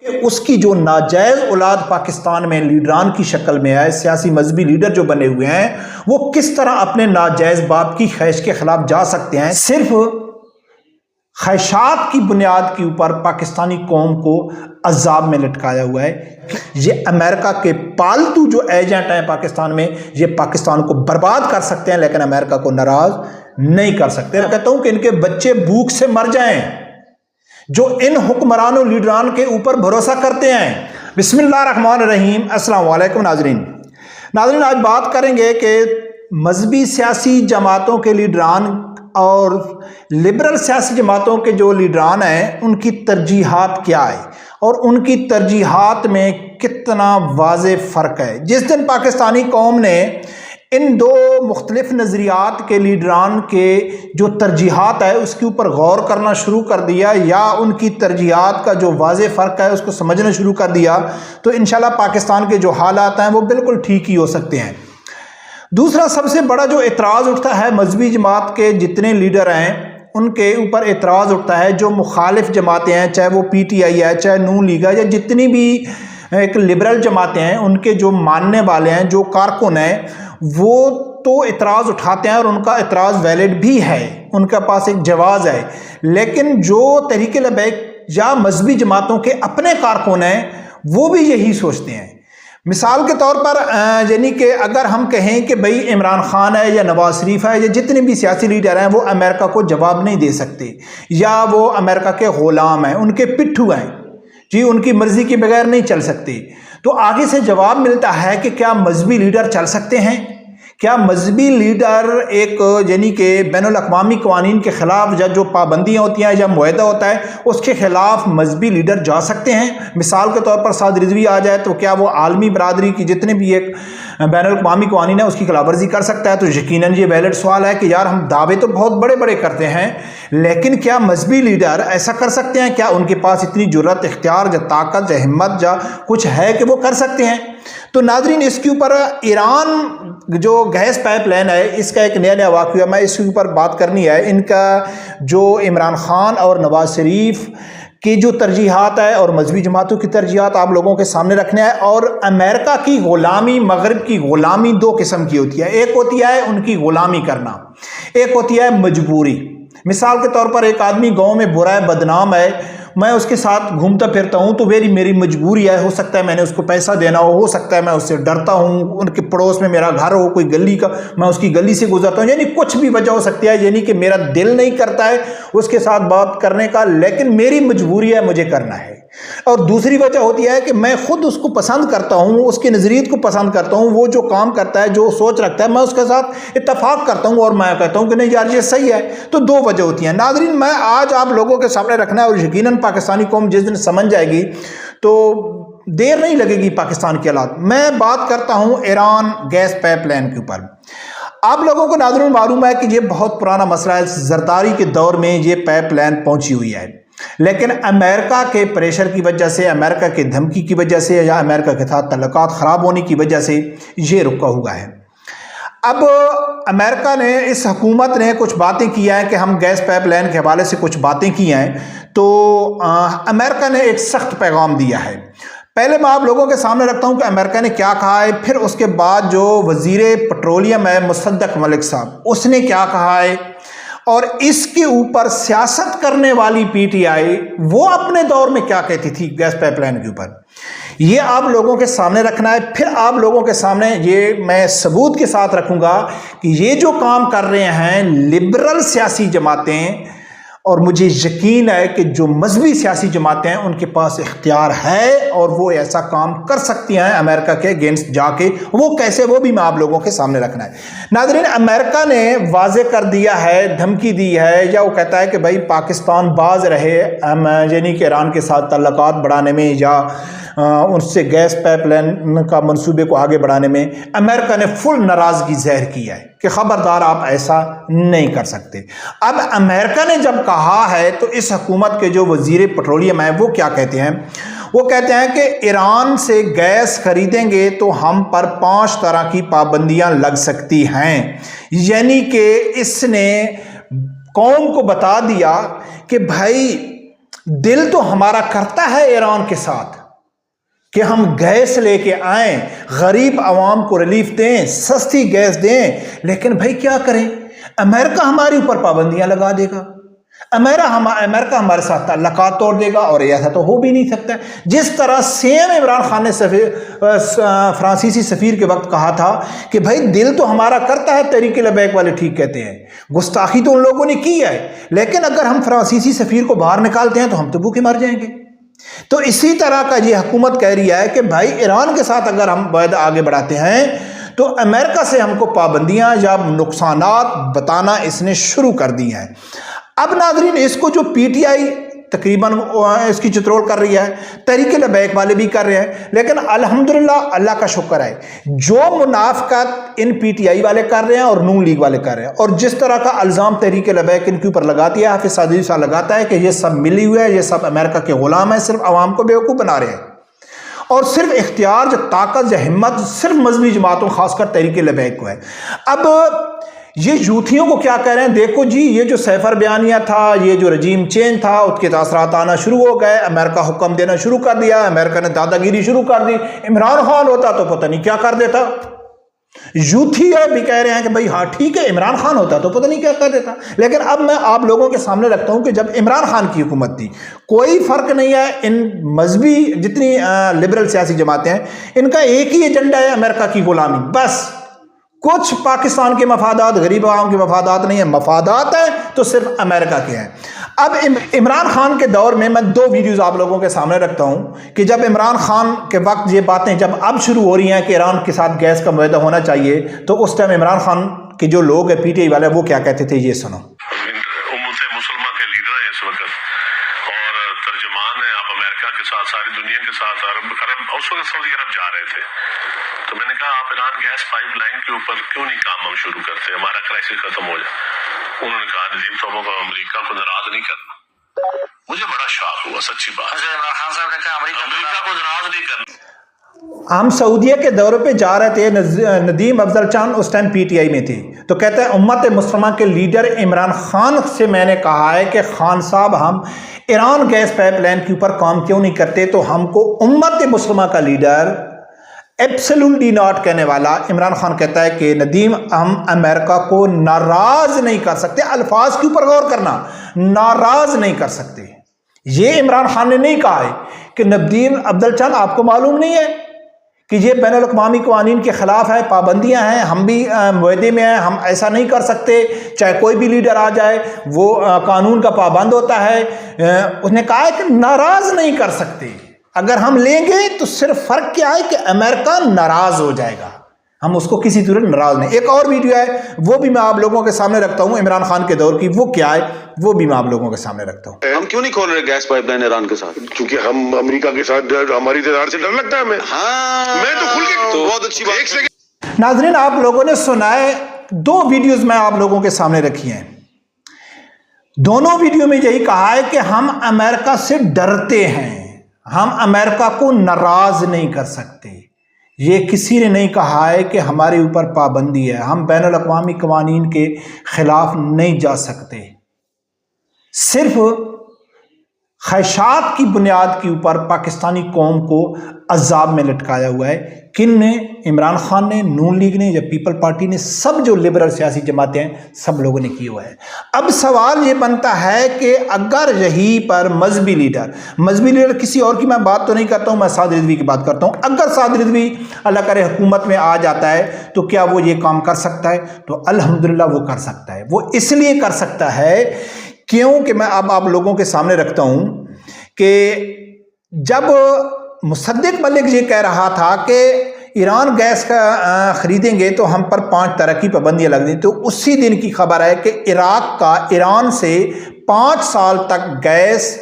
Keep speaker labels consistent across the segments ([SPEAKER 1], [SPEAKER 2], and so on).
[SPEAKER 1] کہ اس کی جو ناجائز اولاد پاکستان میں لیڈران کی شکل میں ہے، سیاسی مذہبی لیڈر جو بنے ہوئے ہیں، وہ کس طرح اپنے ناجائز باپ کی خواہش کے خلاف جا سکتے ہیں۔ صرف خواہشات کی بنیاد کے اوپر پاکستانی قوم کو عذاب میں لٹکایا ہوا ہے۔ یہ امریکہ کے پالتو جو ایجنٹ ہیں پاکستان میں، یہ پاکستان کو برباد کر سکتے ہیں لیکن امریکہ کو ناراض نہیں کر سکتے۔ میں کہتا ہوں کہ ان کے بچے بھوک سے مر جائیں جو ان حکمران و لیڈران کے اوپر بھروسہ کرتے ہیں۔ بسم اللہ الرحمن الرحیم۔ السلام علیکم ناظرین۔ آج بات کریں گے کہ مذہبی سیاسی جماعتوں کے لیڈران اور لبرل سیاسی جماعتوں کے جو لیڈران ہیں ان کی ترجیحات کیا ہے اور ان کی ترجیحات میں کتنا واضح فرق ہے۔ جس دن پاکستانی قوم نے ان دو مختلف نظریات کے لیڈران کے جو ترجیحات ہے اس کے اوپر غور کرنا شروع کر دیا یا ان کی ترجیحات کا جو واضح فرق ہے اس کو سمجھنا شروع کر دیا تو انشاءاللہ پاکستان کے جو حالات ہیں وہ بالکل ٹھیک ہی ہو سکتے ہیں۔ دوسرا سب سے بڑا جو اعتراض اٹھتا ہے مذہبی جماعت کے جتنے لیڈر ہیں ان کے اوپر اعتراض اٹھتا ہے، جو مخالف جماعتیں ہیں چاہے وہ پی ٹی آئی ہے، چاہے نون لیگ ہے، یا جتنی بھی ایک لبرل جماعتیں ہیں، ان کے جو ماننے والے ہیں، جو کارکن ہیں، وہ تو اعتراض اٹھاتے ہیں اور ان کا اعتراض ویلڈ بھی ہے، ان کے پاس ایک جواز ہے، لیکن جو تحریک لبیک یا مذہبی جماعتوں کے اپنے کارکن ہیں وہ بھی یہی سوچتے ہیں۔ مثال کے طور پر یعنی کہ اگر ہم کہیں کہ بھئی عمران خان ہے یا نواز شریف ہے یا جتنے بھی سیاسی لیڈر ہیں وہ امریکہ کو جواب نہیں دے سکتے یا وہ امریکہ کے غلام ہیں، ان کے پٹھو ہیں، جی ان کی مرضی کے بغیر نہیں چل سکتے، تو آگے سے جواب ملتا ہے کہ کیا مذہبی لیڈر چل سکتے ہیں؟ کیا مذہبی لیڈر ایک یعنی کہ بین الاقوامی قوانین کے خلاف یا جو پابندیاں ہوتی ہیں یا معاہدہ ہوتا ہے اس کے خلاف مذہبی لیڈر جا سکتے ہیں؟ مثال کے طور پر سعد رضوی آ جائے تو کیا وہ عالمی برادری کی جتنے بھی ایک بین الاقوامی قوانین ہے اس کی خلاف ورزی کر سکتا ہے؟ تو یقیناً یہ ویلڈ سوال ہے کہ یار ہم دعوے تو بہت بڑے بڑے کرتے ہیں لیکن کیا مذہبی لیڈر ایسا کر سکتے ہیں؟ کیا ان کے پاس اتنی جرأت، اختیار یا طاقت یا ہمت یا کچھ ہے کہ وہ کر سکتے ہیں؟ تو ناظرین اس کے اوپر ایران جو گیس پائپ لائن ہے اس کا ایک نیا واقعہ میں اس کے اوپر بات کرنی ہے۔ ان کا جو عمران خان اور نواز شریف کی جو ترجیحات ہے اور مذہبی جماعتوں کی ترجیحات آپ لوگوں کے سامنے رکھنے ہے، اور امریکہ کی غلامی، مغرب کی غلامی دو قسم کی ہوتی ہے، ایک ہوتی ہے ان کی غلامی کرنا، ایک ہوتی ہے مجبوری۔ مثال کے طور پر ایک آدمی گاؤں میں برا ہے، بدنام ہے، میں اس کے ساتھ گھومتا پھرتا ہوں تو میری مجبوری ہے، ہو سکتا ہے میں نے اس کو پیسہ دینا ہو سکتا ہے میں اس سے ڈرتا ہوں، ان کے پڑوس میں میرا گھر ہو کوئی گلی کا، میں اس کی گلی سے گزرتا ہوں، یعنی کچھ بھی وجہ ہو سکتی ہے، یعنی کہ میرا دل نہیں کرتا ہے اس کے ساتھ بات کرنے کا لیکن میری مجبوری ہے، مجھے کرنا ہے۔ اور دوسری وجہ ہوتی ہے کہ میں خود اس کو پسند کرتا ہوں، اس کے نظریات کو پسند کرتا ہوں، وہ جو کام کرتا ہے، جو سوچ رکھتا ہے، میں اس کے ساتھ اتفاق کرتا ہوں اور میں کہتا ہوں کہ نہیں یار یہ صحیح ہے۔ تو دو وجہ ہوتی ہیں۔ ناظرین میں آج آپ لوگوں کے سامنے رکھنا ہے اور یقیناً پاکستانی قوم جس دن سمجھ جائے گی تو دیر نہیں لگے گی پاکستان کے حالات۔ میں بات کرتا ہوں ایران گیس پائپ لائن کے اوپر۔ آپ لوگوں کو ناظرین معلوم ہے کہ یہ بہت پرانا مسئلہ ہے، زرداری کے دور میں یہ پائپ لائن پہنچی ہوئی ہے، لیکن امریکہ کے پریشر کی وجہ سے، امریکہ کے دھمکی کی وجہ سے یا امریکہ کے ساتھ تعلقات خراب ہونے کی وجہ سے یہ رکا ہوا ہے۔ اب امریکہ نے، اس حکومت نے کچھ باتیں کی ہیں کہ ہم گیس پائپ لائن کے حوالے سے کچھ باتیں کی ہیں، تو امریکہ نے ایک سخت پیغام دیا ہے۔ پہلے میں آپ لوگوں کے سامنے رکھتا ہوں کہ امریکہ نے کیا کہا ہے، پھر اس کے بعد جو وزیر پیٹرولیم ہے مصدق ملک صاحب اس نے کیا کہا ہے، اور اس کے اوپر سیاست کرنے والی پی ٹی آئی وہ اپنے دور میں کیا کہتی تھی گیس پائپ لائن کے اوپر، یہ آپ لوگوں کے سامنے رکھنا ہے۔ پھر آپ لوگوں کے سامنے یہ میں ثبوت کے ساتھ رکھوں گا کہ یہ جو کام کر رہے ہیں لبرل سیاسی جماعتیں، اور مجھے یقین ہے کہ جو مذہبی سیاسی جماعتیں ہیں ان کے پاس اختیار ہے اور وہ ایسا کام کر سکتی ہیں امریکہ کے اگینسٹ جا کے، وہ کیسے وہ بھی میں آپ لوگوں کے سامنے رکھنا ہے۔ ناظرین امریکہ نے واضح کر دیا ہے، دھمکی دی ہے، یا وہ کہتا ہے کہ بھائی پاکستان باز رہے یعنی کہ ایران کے ساتھ تعلقات بڑھانے میں یا ان سے گیس پائپ لائن کا منصوبے کو آگے بڑھانے میں۔ امریکہ نے فل ناراضگی ظاہر کی ہے کہ خبردار آپ ایسا نہیں کر سکتے۔ اب امریکہ نے جب کہا ہے تو اس حکومت کے جو وزیر پیٹرولیم ہیں وہ کیا کہتے ہیں، وہ کہتے ہیں کہ ایران سے گیس خریدیں گے تو ہم پر 5 طرح کی پابندیاں لگ سکتی ہیں، یعنی کہ اس نے قوم کو بتا دیا کہ بھائی دل تو ہمارا کرتا ہے ایران کے ساتھ کہ ہم گیس لے کے آئیں، غریب عوام کو ریلیف دیں، سستی گیس دیں، لیکن بھائی کیا کریں؟ امریکہ ہمارے اوپر پابندیاں لگا دے گا، امریکہ ہمارے ساتھ تعلقات توڑ دے گا، اور ایسا تو ہو بھی نہیں سکتا۔ جس طرح سیم عمران خان نے فرانسیسی سفیر کے وقت کہا تھا کہ بھائی دل تو ہمارا کرتا ہے، تحریک لبیک والے ٹھیک کہتے ہیں، گستاخی تو ان لوگوں نے کی ہے، لیکن اگر ہم فرانسیسی سفیر کو باہر نکالتے ہیں تو ہم تو بھوکے مر جائیں گے۔ تو اسی طرح کا یہ حکومت کہہ رہی ہے کہ بھائی ایران کے ساتھ اگر ہم معاہدہ آگے بڑھاتے ہیں تو امریکہ سے ہم کو پابندیاں یا نقصانات بتانا اس نے شروع کر دی ہیں۔ اب ناظرین، اس کو جو پی ٹی آئی تقریباً اس کی چترول کر رہی ہے، تحریک لبیک والے بھی کر رہے ہیں، لیکن الحمدللہ اللہ کا شکر ہے جو منافقت ان پی ٹی آئی والے کر رہے ہیں اور نون لیگ والے کر رہے ہیں، اور جس طرح کا الزام تحریک لبیک ان کے اوپر لگاتی ہے، حافظ سعدی صاحب لگاتا ہے کہ یہ سب ملی ہوئے ہیں، یہ سب امریکہ کے غلام ہیں، صرف عوام کو بیوقوف بنا رہے ہیں، اور صرف اختیار، جو طاقت، جو ہمت صرف مذہبی جماعتوں خاص کر تحریک لبیک کو ہے۔ اب یہ یوتھیوں کو کیا کہہ رہے ہیں؟ دیکھو جی، یہ جو سیفر بیانیہ تھا، یہ جو رجیم چینج تھا، اس کے تاثرات آنا شروع ہو گئے، امریکہ حکم دینا شروع کر دیا، امریکہ نے دادا گیری شروع کر دی۔ عمران خان ہوتا تو پتہ نہیں کیا کر دیتا۔ یوتھی بھی کہہ رہے ہیں کہ بھائی ہاں ٹھیک ہے، عمران خان ہوتا تو پتہ نہیں کیا کر دیتا۔ لیکن اب میں آپ لوگوں کے سامنے رکھتا ہوں کہ جب عمران خان کی حکومت تھی، کوئی فرق نہیں ہے، ان مذہبی جتنی لبرل سیاسی جماعتیں ہیں، ان کا ایک ہی ایجنڈا ہے، امریکہ کی غلامی، بس۔ کچھ پاکستان کے مفادات، غریب عوام کے مفادات نہیں ہیں، مفادات ہیں تو صرف امریکہ کے ہیں۔ اب عمران خان کے دور میں دو ویڈیوز آپ لوگوں کے سامنے رکھتا ہوں کہ جب عمران خان کے وقت یہ باتیں جب اب شروع ہو رہی ہیں کہ ایران کے ساتھ گیس کا معاہدہ ہونا چاہیے، تو اس ٹائم عمران خان کے جو لوگ ہیں پی ٹی آئی والے، وہ کیا کہتے تھے، یہ سنو۔
[SPEAKER 2] امت مسلمہ کے لیڈر ہیں اس وقت، اور ترجمان ہیں آپ امریکہ کے ساتھ، ساری دنیا کے ساتھ، عرب اس وقت سعودی عرب جا رہے تھے، تو میں نے کہا آپ ایران گیس پائپ لائن کے اوپر کیوں نہیں کام ہم شروع کرتے، ہمارا کرائسس ختم ہو جائے۔ انہوں نے کہا ندیم توبہ کو امریکہ کو ناراض نہیں کرنا۔ مجھے بڑا شاک ہوا، سچی بات۔ عمران خان صاحب نے کہا امریکہ کو ناراض نہیں کرنا۔
[SPEAKER 1] ہم سعودیہ کے دورے پہ جا رہے تھے، ندیم افضل چاند اس ٹائم پی ٹی آئی میں تھے، تو کہتا ہے امت مسلمہ کے لیڈر عمران خان سے میں نے کہا ہے کہ خان صاحب ہم ایران گیس پائپ لائن کے اوپر کام کیوں نہیں کرتے، تو ہم کو امت مسلمہ کا لیڈر ایبسلوٹلی ناٹ کہنے والا عمران خان کہتا ہے کہ ندیم ہم امریکہ کو ناراض نہیں کر سکتے، الفاظ کے اوپر غور کرنا، ناراض نہیں کر سکتے۔ یہ عمران خان نے نہیں کہا ہے کہ ندیم افضل چاند آپ کو معلوم نہیں ہے کہ یہ بین الاقوامی قوانین کے خلاف ہے، پابندیاں ہیں، ہم بھی معاہدے میں ہیں، ہم ایسا نہیں کر سکتے، چاہے کوئی بھی لیڈر آ جائے وہ قانون کا پابند ہوتا ہے۔ اس نے کہا ہے کہ ناراض نہیں کر سکتے، اگر ہم لیں گے تو صرف فرق کیا ہے کہ امریکہ ناراض ہو جائے گا، ہم اس کو کسی طرح ناراض نہیں۔ ایک اور ویڈیو ہے، وہ بھی میں آپ لوگوں کے سامنے رکھتا ہوں عمران خان کے دور کی، وہ کیا ہے وہ بھی میں آپ لوگوں کے سامنے رکھتا ہوں۔
[SPEAKER 3] ہم کیوں نہیں کھول رہے گیس پائپ لائن ایران کے ساتھ؟
[SPEAKER 2] کیونکہ ہم امریکہ کے ساتھ ہماری تجارت سے ڈر لگتا ہے ہمیں۔
[SPEAKER 3] ہاں
[SPEAKER 2] میں تو کھل کے
[SPEAKER 3] تو بہت اچھی بات۔
[SPEAKER 1] ناظرین، آپ لوگوں نے سنا ہے، دو ویڈیوز میں آپ لوگوں کے سامنے رکھی ہیں، دونوں ویڈیو میں یہی کہا ہے کہ ہم امریکہ سے ڈرتے ہیں، ہم امریکہ کو ناراض نہیں کر سکتے۔ یہ کسی نے نہیں کہا ہے کہ ہمارے اوپر پابندی ہے، ہم بین الاقوامی قوانین کے خلاف نہیں جا سکتے۔ صرف خواہشات کی بنیاد کے اوپر پاکستانی قوم کو عذاب میں لٹکایا ہوا ہے۔ کن نے؟ عمران خان نے، نون لیگ نے، یا پیپل پارٹی نے، سب جو لبرل سیاسی جماعتیں ہیں سب لوگوں نے کیا ہوا ہے۔ اب سوال یہ بنتا ہے کہ اگر یہی پر مذہبی لیڈر کسی اور کی میں بات تو نہیں کرتا ہوں، میں سعد رضوی کی بات کرتا ہوں، اگر سعد رضوی اللہ کرے حکومت میں آ جاتا ہے تو کیا وہ یہ کام کر سکتا ہے؟ تو الحمدللہ وہ کر سکتا ہے۔ وہ اس لیے کر سکتا ہے کیونکہ میں اب آپ لوگوں کے سامنے رکھتا ہوں کہ جب مصدق ملک یہ کہہ رہا تھا کہ ایران گیس کا خریدیں گے تو ہم پر 5 طرح کی پابندیاں لگ دیں، تو اسی دن کی خبر ہے کہ عراق کا ایران سے 5 سال تک گیس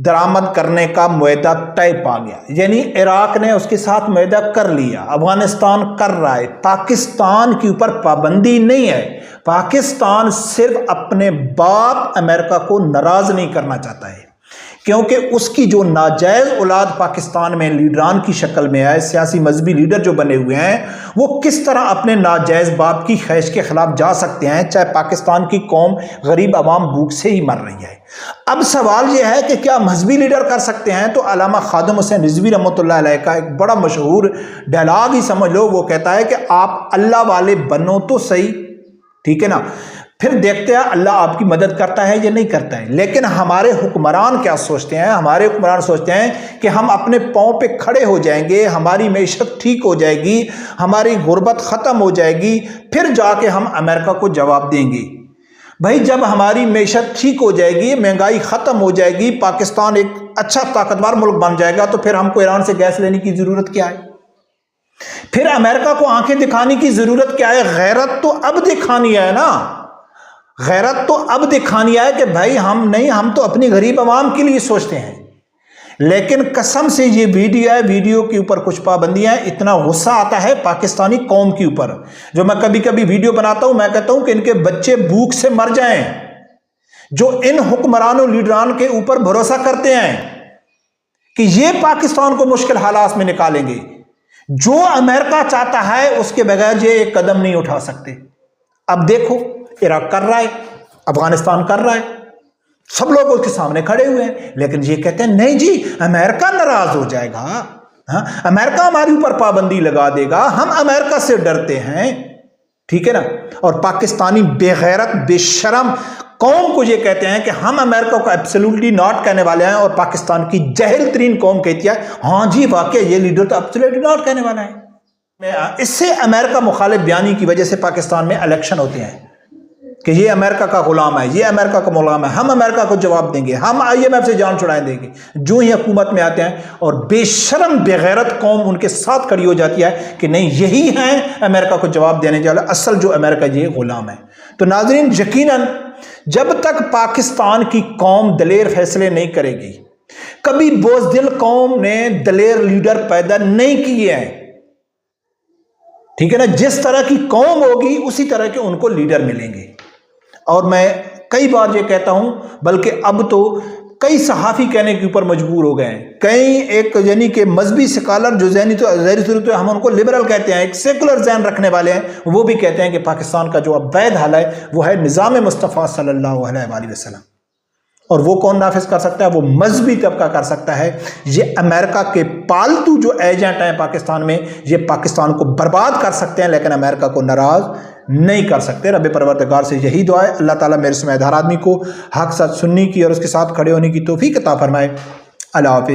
[SPEAKER 1] درآمد کرنے کا معاہدہ طے پا گیا، یعنی عراق نے اس کے ساتھ معاہدہ کر لیا، افغانستان کر رہا ہے، پاکستان کے اوپر پابندی نہیں ہے۔ پاکستان صرف اپنے باپ امریکہ کو ناراض نہیں کرنا چاہتا ہے، کیونکہ اس کی جو ناجائز اولاد پاکستان میں لیڈران کی شکل میں ہے، سیاسی مذہبی لیڈر جو بنے ہوئے ہیں، وہ کس طرح اپنے ناجائز باپ کی خواہش کے خلاف جا سکتے ہیں، چاہے پاکستان کی قوم غریب عوام بھوک سے ہی مر رہی ہے۔ اب سوال یہ ہے کہ کیا مذہبی لیڈر کر سکتے ہیں؟ تو علامہ خادم حسین رضوی رحمۃ اللہ علیہ کا ایک بڑا مشہور ڈائلاگ ہی سمجھ لو، وہ کہتا ہے کہ آپ اللہ والے بنو تو صحیح، ٹھیک ہے نا، پھر دیکھتے ہیں اللہ آپ کی مدد کرتا ہے یا نہیں کرتا ہے۔ لیکن ہمارے حکمران کیا سوچتے ہیں؟ ہمارے حکمران سوچتے ہیں کہ ہم اپنے پاؤں پہ کھڑے ہو جائیں گے، ہماری معیشت ٹھیک ہو جائے گی، ہماری غربت ختم ہو جائے گی، پھر جا کے ہم امریکہ کو جواب دیں گے۔ بھائی جب ہماری معیشت ٹھیک ہو جائے گی، مہنگائی ختم ہو جائے گی، پاکستان ایک اچھا طاقتور ملک بن جائے گا، تو پھر ہم کو ایران سے گیس لینے کی ضرورت کیا ہے؟ پھر امریکہ کو آنکھیں دکھانے کی ضرورت کیا ہے؟ غیرت تو اب دکھانی ہے نا، غیرت تو اب دکھانی ہے کہ بھائی ہم نہیں، ہم تو اپنی غریب عوام کے لیے سوچتے ہیں۔ لیکن قسم سے یہ ویڈیو ہے، ویڈیو کے اوپر کچھ پابندیاں ہیں، اتنا غصہ آتا ہے پاکستانی قوم کے اوپر، جو میں کبھی کبھی ویڈیو بناتا ہوں، میں کہتا ہوں کہ ان کے بچے بھوک سے مر جائیں، جو ان حکمرانوں لیڈران کے اوپر بھروسہ کرتے ہیں کہ یہ پاکستان کو مشکل حالات میں نکالیں گے۔ جو امریکہ چاہتا ہے اس کے بغیر یہ ایک قدم نہیں اٹھا سکتے۔ اب دیکھو عراق کر رہا ہے، افغانستان کر رہا ہے، سب لوگ اس کے سامنے کھڑے ہوئے ہیں، لیکن یہ کہتے ہیں نہیں جی امریکہ ناراض ہو جائے گا، امریکہ ہمارے اوپر پابندی لگا دے گا، ہم امریکہ سے ڈرتے ہیں، ٹھیک ہے نا۔ اور پاکستانی بے غیرت بے شرم قوم کو یہ کہتے ہیں کہ ہم امریکہ کو ایبسلیوٹلی ناٹ کہنے والے ہیں، اور پاکستان کی جاہل ترین قوم کہتی ہے ہاں جی واقعی یہ لیڈر تو ایبسلیوٹلی ناٹ کہنے والا ہے۔ اس سے امریکہ مخالف بیانی کی وجہ سے پاکستان میں الیکشن ہوتے ہیں کہ یہ امریکہ کا غلام ہے، یہ امریکہ کا غلام ہے، ہم امریکہ کو جواب دیں گے، ہم IMF سے جان چھڑائیں دیں گے۔ جو ہی حکومت میں آتے ہیں اور بے شرم بے غیرت قوم ان کے ساتھ کھڑی ہو جاتی ہے کہ نہیں یہی ہیں امریکہ کو جواب دینے والے، اصل جو امریکہ یہ غلام ہے۔ تو ناظرین یقیناً جب تک پاکستان کی قوم دلیر فیصلے نہیں کرے گی، کبھی بزدل قوم نے دلیر لیڈر پیدا نہیں کیے ہیں، ٹھیک ہے نا، جس طرح کی قوم ہوگی اسی طرح کے ان کو لیڈر ملیں گے۔ اور میں کئی بار یہ کہتا ہوں، بلکہ اب تو کئی صحافی کہنے کے اوپر مجبور ہو گئے ہیں، کئی ایک یعنی کہ مذہبی سکالر جو ذہنی صورت ہے، ہم ان کو لبرل کہتے ہیں، ایک سیکولر ذہن رکھنے والے ہیں، وہ بھی کہتے ہیں کہ پاکستان کا جو اب وید حال ہے وہ ہے نظام مصطفیٰ صلی اللہ علیہ وآلہ وسلم۔ اور وہ کون نافذ کر سکتا ہے؟ وہ مذہبی طبقہ کر سکتا ہے۔ یہ امریکہ کے پالتو جو ایجنٹ ہیں پاکستان میں، یہ پاکستان کو برباد کر سکتے ہیں، لیکن امریکہ کو ناراض نہیں کر سکتے۔ رب پروردگار سے یہی دعا ہے، اللہ تعالیٰ میرے سمیت ہر آدمی کو حق سچ سننے کی اور اس کے ساتھ کھڑے ہونے کی توفیق عطا فرمائے۔ اللہ حافظ۔